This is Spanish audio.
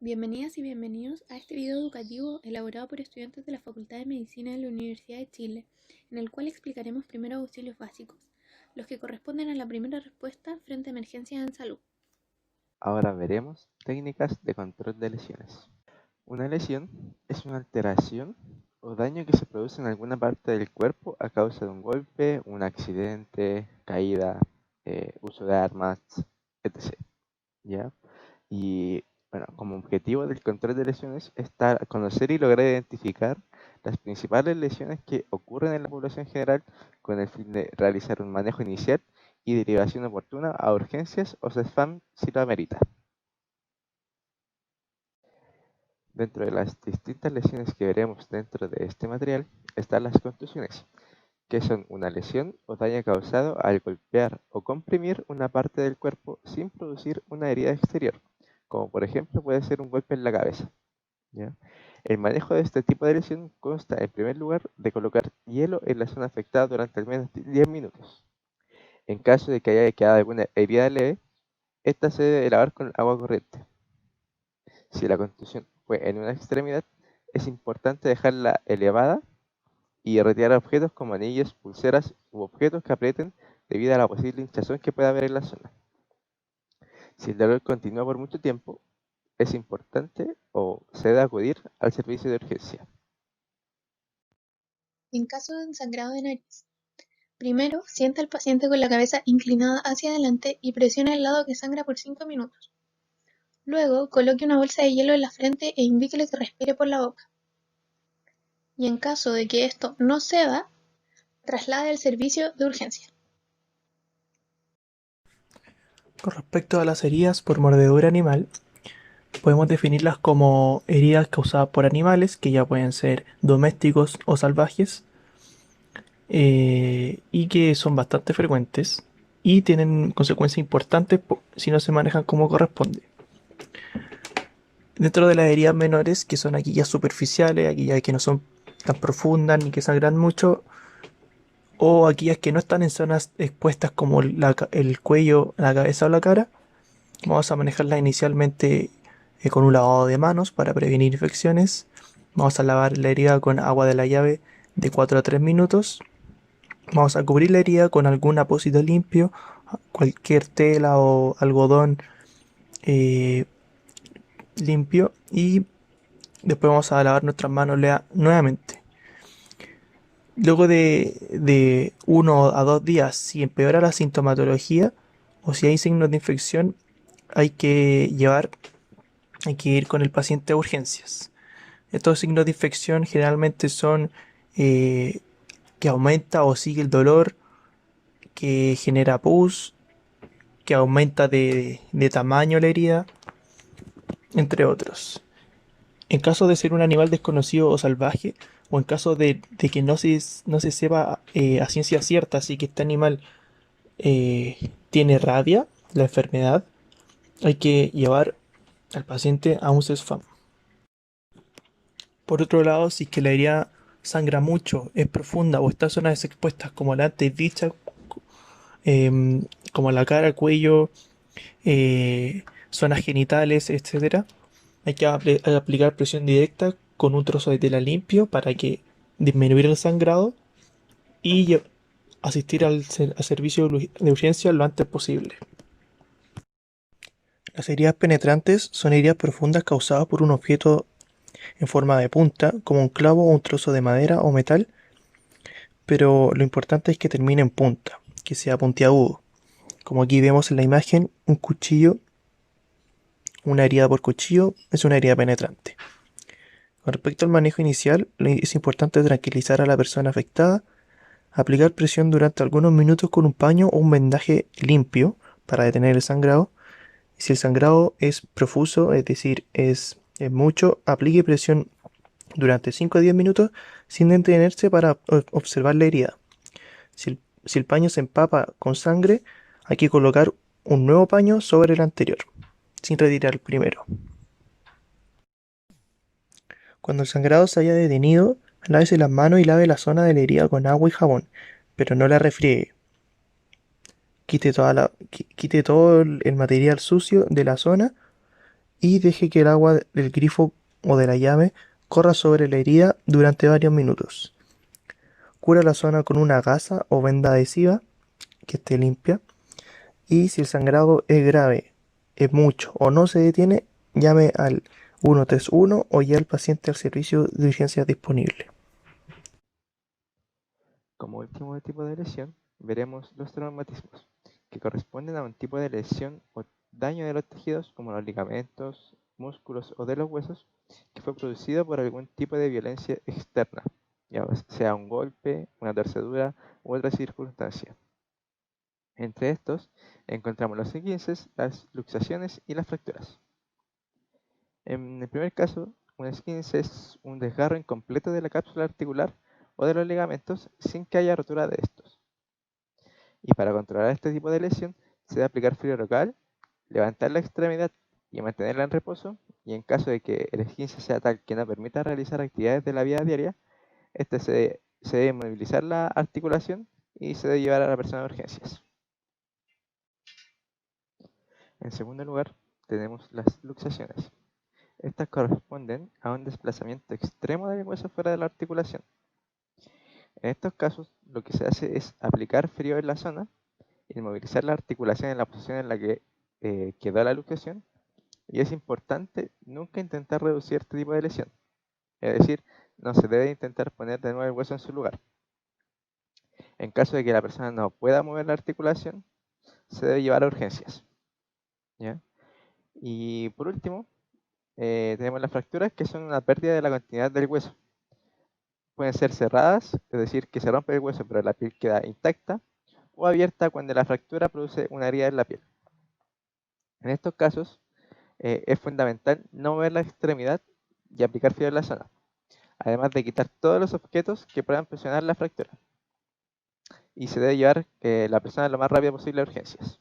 Bienvenidas y bienvenidos a este video educativo elaborado por estudiantes de la Facultad de Medicina de la Universidad de Chile, en el cual explicaremos primeros auxilios básicos, los que corresponden a la primera respuesta frente a emergencias en salud. Ahora veremos técnicas de control de lesiones. Una lesión es una alteración o daño que se produce en alguna parte del cuerpo a causa de un golpe, un accidente, caída, uso de armas, etc. ¿Ya? Y bueno, como objetivo del control de lesiones está conocer y lograr identificar las principales lesiones que ocurren en la población general con el fin de realizar un manejo inicial y derivación oportuna a urgencias o CESFAM si lo amerita. Dentro de las distintas lesiones que veremos dentro de este material están las contusiones, que son una lesión o daño causado al golpear o comprimir una parte del cuerpo sin producir una herida exterior, como por ejemplo puede ser un golpe en la cabeza. ¿Ya? El manejo de este tipo de lesión consta en primer lugar de colocar hielo en la zona afectada durante al menos 10 minutos. En caso de que haya quedado alguna herida leve, esta se debe lavar con agua corriente. Si la contusión fue en una extremidad, es importante dejarla elevada y retirar objetos como anillos, pulseras u objetos que aprieten debido a la posible hinchazón que pueda haber en la zona. Si el dolor continúa por mucho tiempo, es importante o se debe acudir al servicio de urgencia. En caso de sangrado de nariz, primero sienta al paciente con la cabeza inclinada hacia adelante y presione el lado que sangra por 5 minutos. Luego, coloque una bolsa de hielo en la frente e indíquele que respire por la boca. Y en caso de que esto no ceda, traslade al servicio de urgencia. Con respecto a las heridas por mordedura animal, podemos definirlas como heridas causadas por animales, que ya pueden ser domésticos o salvajes, y que son bastante frecuentes y tienen consecuencias importantes si no se manejan como corresponde. Dentro de las heridas menores, que son aquellas superficiales, aquellas que no son tan profundas ni que sangran mucho, o aquellas que no están en zonas expuestas como el cuello, la cabeza o la cara, vamos a manejarlas inicialmente con un lavado de manos para prevenir infecciones. Vamos a lavar la herida con agua de la llave de 4 a 3 minutos. Vamos a cubrir la herida con algún apósito limpio, cualquier tela o algodón limpio, y después vamos a lavar nuestras manos nuevamente. Luego de 1 a 2 días, si empeora la sintomatología o si hay signos de infección, hay que ir con el paciente a urgencias. Estos signos de infección generalmente son que aumenta o sigue el dolor, que genera pus, que aumenta de tamaño la herida, entre otros. En caso de ser un animal desconocido o salvaje, o en caso de que no se sepa a ciencia cierta si que este animal tiene rabia, la enfermedad, hay que llevar al paciente a un CESFAM. Por otro lado, si es que la herida sangra mucho, es profunda o está en zonas expuestas como la antes dicha, como la cara, cuello, zonas genitales, etcétera, hay que aplicar presión directa con un trozo de tela limpio para que disminuir el sangrado y asistir al servicio de urgencia lo antes posible. Las heridas penetrantes son heridas profundas causadas por un objeto en forma de punta, como un clavo o un trozo de madera o metal, pero lo importante es que termine en punta, que sea puntiagudo. Como aquí vemos en la imagen, un cuchillo, una herida por cuchillo es una herida penetrante. Con respecto al manejo inicial, es importante tranquilizar a la persona afectada, aplicar presión durante algunos minutos con un paño o un vendaje limpio para detener el sangrado. Y si el sangrado es profuso, es decir, es mucho, aplique presión durante 5 a 10 minutos sin detenerse para observar la herida. Si el paño se empapa con sangre, hay que colocar un nuevo paño sobre el anterior, sin retirar el primero. Cuando el sangrado se haya detenido, lávese las manos y lave la zona de la herida con agua y jabón, pero no la refriegue. Quite todo el material sucio de la zona y deje que el agua del grifo o de la llave corra sobre la herida durante varios minutos. Cura la zona con una gasa o venda adhesiva que esté limpia, y si el sangrado es grave, es mucho o no se detiene, llame al 131 o ya al paciente al servicio de urgencias disponible. Como último tipo de lesión, veremos los traumatismos, que corresponden a un tipo de lesión o daño de los tejidos como los ligamentos, músculos o de los huesos, que fue producido por algún tipo de violencia externa, ya sea un golpe, una torcedura u otra circunstancia. Entre estos encontramos los esguinces, las luxaciones y las fracturas. En el primer caso, un esguince es un desgarro incompleto de la cápsula articular o de los ligamentos sin que haya rotura de estos. Y para controlar este tipo de lesión, se debe aplicar frío local, levantar la extremidad y mantenerla en reposo, y en caso de que el esguince sea tal que no permita realizar actividades de la vida diaria, se debe movilizar la articulación y se debe llevar a la persona a urgencias. En segundo lugar, tenemos las luxaciones. Estas corresponden a un desplazamiento extremo del hueso fuera de la articulación. En estos casos, lo que se hace es aplicar frío en la zona, inmovilizar la articulación en la posición en la que quedó la luxación, y es importante nunca intentar reducir este tipo de lesión. Es decir, no se debe intentar poner de nuevo el hueso en su lugar. En caso de que la persona no pueda mover la articulación, se debe llevar a urgencias. ¿Ya? Y por último, tenemos las fracturas, que son una pérdida de la continuidad del hueso. Pueden ser cerradas, es decir, que se rompe el hueso pero la piel queda intacta, o abierta cuando la fractura produce una herida en la piel. En estos casos, es fundamental no mover la extremidad y aplicar frío en la zona, además de quitar todos los objetos que puedan presionar la fractura. Y se debe llevar la persona lo más rápido posible a urgencias.